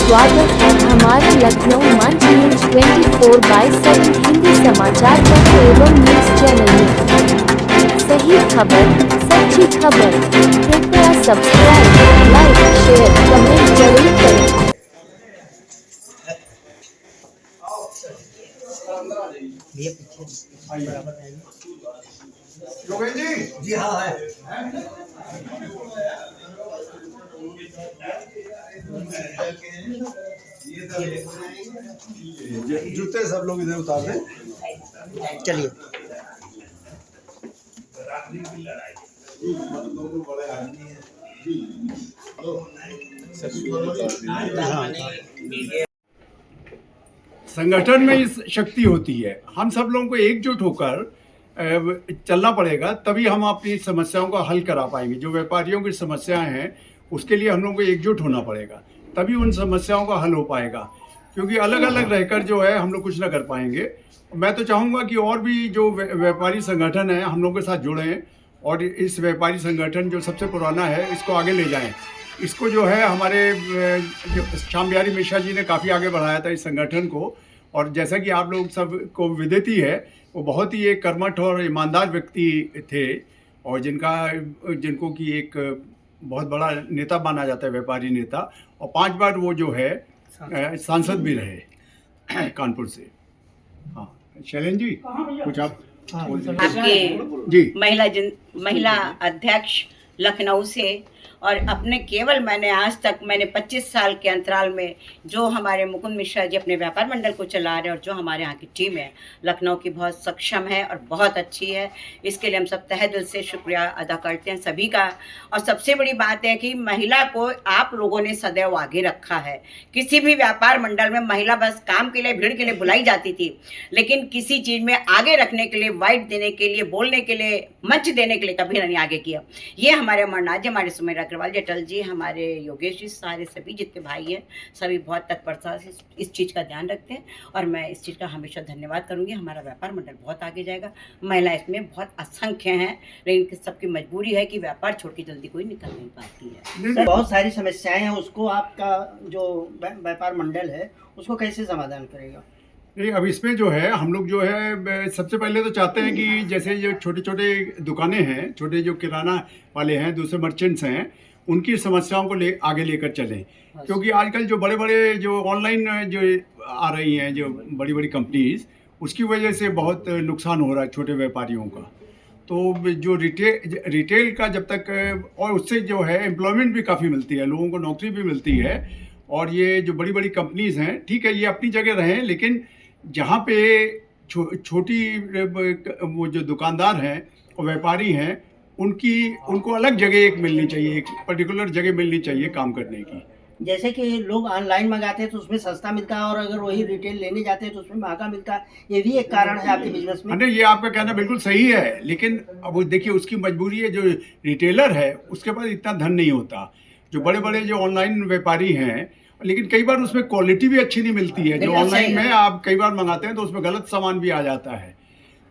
स्वागत है हमारे लखनऊ मंच न्यूज 24/7 हिंदी समाचार पत्र एवं न्यूज चैनल में। सही खबर, सच्ची खबर। कृपया सब्सक्राइब, लाइक, शेयर, कमेंट जरूर करें। जी हाँ है। जूते सब लोग इधर उतार दें। चलिए संगठन में इस शक्ति होती है। हम सब लोगों को एकजुट होकर चलना पड़ेगा, तभी हम अपनी समस्याओं का हल करा पाएंगे। जो व्यापारियों की समस्याएं हैं उसके लिए हम लोगों को एकजुट होना पड़ेगा, तभी उन समस्याओं का हल हो पाएगा। क्योंकि अलग अलग रहकर जो है हम लोग कुछ ना कर पाएंगे। मैं तो चाहूँगा कि और भी जो व्यापारी संगठन है हम लोग के साथ जुड़ें और इस व्यापारी संगठन जो सबसे पुराना है इसको आगे ले जाएं। इसको जो है हमारे श्याम बिहारी मिश्रा जी ने काफ़ी आगे बढ़ाया था इस संगठन को। और जैसा कि आप लोग सबको विदित ही है, वो बहुत ही एक कर्मठ और ईमानदार व्यक्ति थे और जिनको कि एक बहुत बड़ा नेता माना जाता है, व्यापारी नेता। और 5 बार वो जो है सांसद भी रहे कानपुर से। हाँ शैलेंद्र जी, कुछ आप आपके जी। महिला अध्यक्ष लखनऊ से, और अपने केवल मैंने आज तक 25 साल के अंतराल में जो हमारे मुकुंद मिश्रा जी अपने व्यापार मंडल को चला रहे हैं और जो हमारे यहाँ की टीम है लखनऊ की बहुत सक्षम है और बहुत अच्छी है। इसके लिए हम सब तहे दिल से शुक्रिया अदा करते हैं सभी का। और सबसे बड़ी बात है कि महिला को आप लोगों ने सदैव आगे रखा है। किसी भी व्यापार मंडल में महिला बस काम के लिए, भीड़ के लिए बुलाई जाती थी, लेकिन किसी चीज़ में आगे रखने के लिए, वाइट देने के लिए, बोलने के लिए, मंच देने के लिए कभी नहीं आगे किया। ये हमारे अमरनाथ जी, हमारे सुमेर अग्रवाल जी, अटल जी, हमारे योगेश जी, सारे सभी जितने भाई हैं सभी बहुत तत्परता से इस चीज़ का ध्यान रखते हैं और मैं इस चीज़ का हमेशा धन्यवाद करूंगी। हमारा व्यापार मंडल बहुत आगे जाएगा। महिला इसमें बहुत असंख्य हैं, लेकिन सबकी मजबूरी है कि व्यापार छोड़ के जल्दी कोई निकल नहीं पाती है। सर, बहुत सारी समस्याएं हैं, उसको आपका जो व्यापार मंडल है उसको कैसे समाधान करेगा? नहीं, अब इसमें जो है हम लोग जो है सबसे पहले तो चाहते हैं कि जैसे जो छोटे छोटे दुकानें हैं, छोटे जो किराना वाले हैं, दूसरे मर्चेंट्स हैं, उनकी समस्याओं को आगे लेकर चलें। क्योंकि आजकल जो बड़े बड़े जो ऑनलाइन जो आ रही हैं, जो बड़ी बड़ी कंपनीज, उसकी वजह से बहुत नुकसान हो रहा है छोटे व्यापारियों का। तो जो रिटेल का जब तक, और उससे जो है एम्प्लॉयमेंट भी काफ़ी मिलती है, लोगों को नौकरी भी मिलती है। और ये जो बड़ी बड़ी कंपनीज हैं, ठीक है, ये अपनी जगह रहें, लेकिन जहाँ पे छोटी वो जो दुकानदार हैं और व्यापारी हैं, उनको अलग जगह एक मिलनी चाहिए, एक पर्टिकुलर जगह मिलनी चाहिए काम करने की। जैसे कि लोग ऑनलाइन मंगाते हैं तो उसमें सस्ता मिलता है और अगर वही रिटेल लेने जाते हैं तो उसमें महंगा मिलता है। ये भी एक कारण है आपके बिजनेस में? नहीं, ये आपका कहना बिल्कुल सही है, लेकिन अब वो देखिए उसकी मजबूरी है। जो रिटेलर है उसके पास इतना धन नहीं होता। जो बड़े बड़े जो ऑनलाइन व्यापारी हैं, लेकिन कई बार उसमें क्वालिटी भी अच्छी नहीं मिलती है। जो ऑनलाइन में आप कई बार मंगाते हैं तो उसमें गलत सामान भी आ जाता है।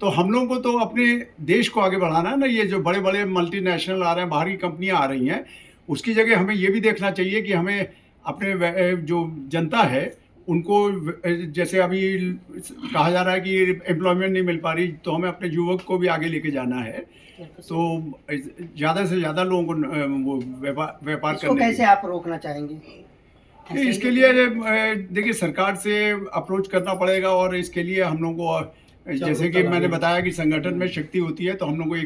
तो हम लोगों को तो अपने देश को आगे बढ़ाना है ना। ये जो बड़े बड़े मल्टीनेशनल आ रहे हैं, बाहरी कंपनियां आ रही हैं, उसकी जगह हमें ये भी देखना चाहिए कि हमें अपने जो जनता है उनको, जैसे अभी कहा जा रहा है कि एम्प्लॉयमेंट नहीं मिल पा रही, तो हमें अपने युवक को भी आगे लेके जाना है। तो ज़्यादा से ज़्यादा लोगों को वो व्यापार करने कैसे आप रोकना चाहेंगे? इसके लिए देखिए सरकार से अप्रोच करना पड़ेगा। और इसके लिए हम लोगों को, जैसे कि मैंने बताया कि संगठन में शक्ति होती है, तो हम लोगों को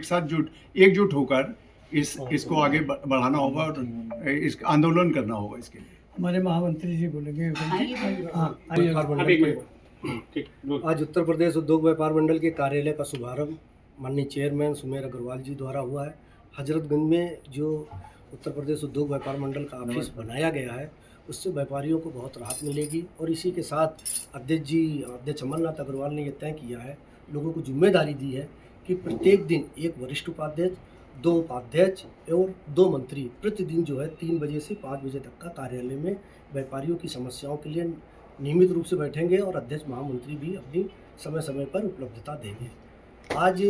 एकजुट होकर इसको आगे बढ़ाना होगा और इस आंदोलन करना होगा। इसके लिए हमारे महामंत्री जी बोलेंगे। आज उत्तर प्रदेश उद्योग व्यापार मंडल के कार्यालय का शुभारंभ माननीय चेयरमैन सुमेर अग्रवाल जी द्वारा हुआ है। हजरतगंज में जो उत्तर प्रदेश उद्योग व्यापार मंडल का ऑफिस बनाया गया है, उससे व्यापारियों को बहुत राहत मिलेगी। और इसी के साथ अध्यक्ष अमरनाथ अग्रवाल ने यह तय किया है, लोगों को जिम्मेदारी दी है कि प्रत्येक दिन एक वरिष्ठ उपाध्यक्ष, 2 उपाध्यक्ष और 2 मंत्री प्रतिदिन जो है 3 बजे से 5 बजे तक का कार्यालय में व्यापारियों की समस्याओं के लिए नियमित रूप से बैठेंगे और अध्यक्ष महामंत्री भी अपनी समय समय पर उपलब्धता देंगे। आज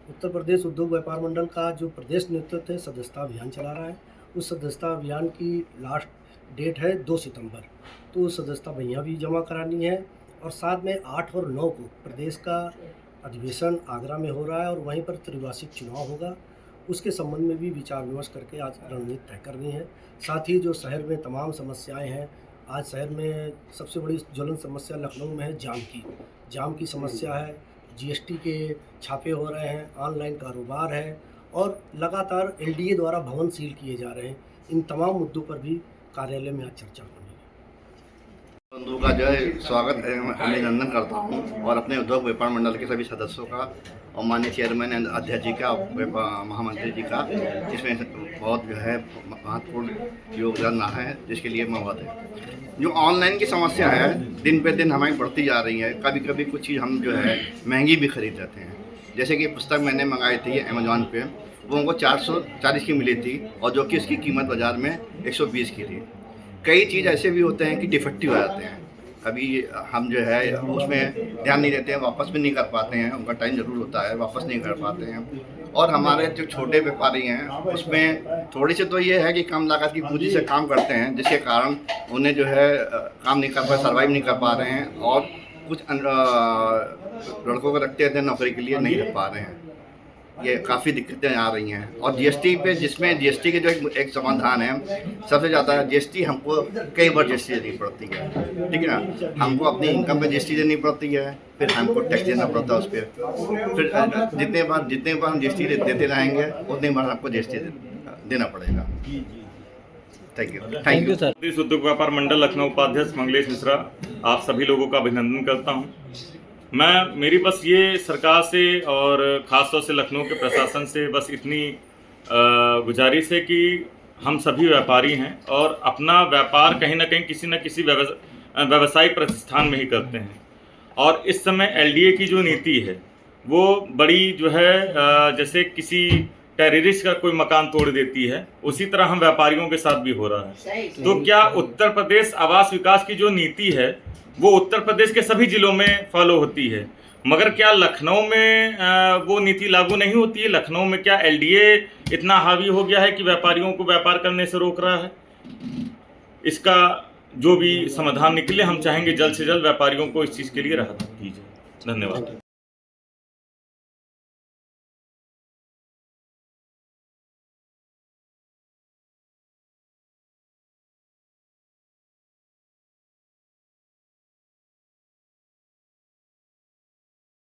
उत्तर प्रदेश उद्योग व्यापार मंडल का जो प्रदेश नेतृत्व है सदस्यता अभियान चला रहा है। उस सदस्यता अभियान की लास्ट डेट है 2 सितंबर। तो सदस्यता वहीं भी जमा करानी है और साथ में 8 और 9 को प्रदेश का अधिवेशन आगरा में हो रहा है और वहीं पर त्रिवार्षिक चुनाव होगा। उसके संबंध में भी विचार विमर्श करके आज रणनीति तय करनी है। साथ ही जो शहर में तमाम समस्याएं हैं, आज शहर में सबसे बड़ी ज्वलन समस्या लखनऊ में है जाम की समस्या है। जीएसटी के छापे हो रहे हैं, ऑनलाइन कारोबार है और लगातार एलडीए द्वारा भवन सील किए जा रहे हैं। इन तमाम मुद्दों पर भी कार्यालय में आज चर्चा होनी है। बंधु का जो है स्वागत अभिनंदन करता हूँ और अपने उद्योग व्यापार मंडल के सभी सदस्यों का और माननीय चेयरमैन एंड अध्यक्ष जी का, महामंत्री जी का, जिसमें बहुत जो है महत्वपूर्ण योगदान रहा है, जिसके लिए मैं बहुत है। जो ऑनलाइन की समस्या है दिन पे दिन हमारी बढ़ती जा रही है। कभी कभी कुछ चीज़ हम जो है महंगी भी खरीद लेते हैं। जैसे कि पुस्तक मैंने मंगाई थी अमेजोन पे, वो हमको 440 की मिली थी और जो कि उसकी कीमत बाज़ार में 120 की थी। कई चीज़ ऐसे भी होते हैं कि डिफेक्टिव आ जाते हैं। कभी हम जो है उसमें ध्यान नहीं देते हैं, वापस भी नहीं कर पाते हैं। उनका टाइम ज़रूर होता है, वापस नहीं कर पाते हैं। और हमारे जो छोटे व्यापारी हैं उसमें थोड़ी सी तो ये है कि कम लागत की पूंजी से काम करते हैं, जिसके कारण उन्हें जो है काम नहीं कर पा, सर्वाइव नहीं कर पा रहे हैं और कुछ लड़कों को रखते थे नौकरी के लिए, नहीं रख पा रहे हैं। ये काफ़ी दिक्कतें आ रही हैं। और जीएसटी पे, जिसमें जीएसटी के जो एक समाधान है, सबसे ज़्यादा जीएसटी हमको कई बार जीएसटी देनी पड़ती है, ठीक है ना। हमको अपनी इनकम पे जीएसटी देनी पड़ती है, फिर हमको टैक्स देना पड़ता है उस पर। फिर जितने बार हम जीएसटी देते रहेंगे उतनी बार आपको जीएसटी देना पड़ेगा। Thank you sir. प्रदेश उद्योग व्यापार मंडल लखनऊ उपाध्यक्ष मंगलेश मिश्रा आप सभी लोगों का अभिनंदन करता हूं। मेरी बस ये सरकार से और ख़ासतौर से लखनऊ के प्रशासन से बस इतनी गुजारिश है कि हम सभी व्यापारी हैं और अपना व्यापार कहीं ना कहीं किसी न किसी व्यावसायिक प्रतिष्ठान में ही करते हैं। और इस समय एलडीए की जो नीति है वो बड़ी जो है जैसे किसी टेररिस्ट का कोई मकान तोड़ देती है, उसी तरह हम व्यापारियों के साथ भी हो रहा है। तो क्या उत्तर प्रदेश आवास विकास की जो नीति है वो उत्तर प्रदेश के सभी जिलों में फॉलो होती है, मगर क्या लखनऊ में वो नीति लागू नहीं होती है? लखनऊ में क्या एलडीए इतना हावी हो गया है कि व्यापारियों को व्यापार करने से रोक रहा है? इसका जो भी समाधान निकले, हम चाहेंगे जल्द से जल्द व्यापारियों को इस चीज़ के लिए राहत दीजिए। धन्यवाद।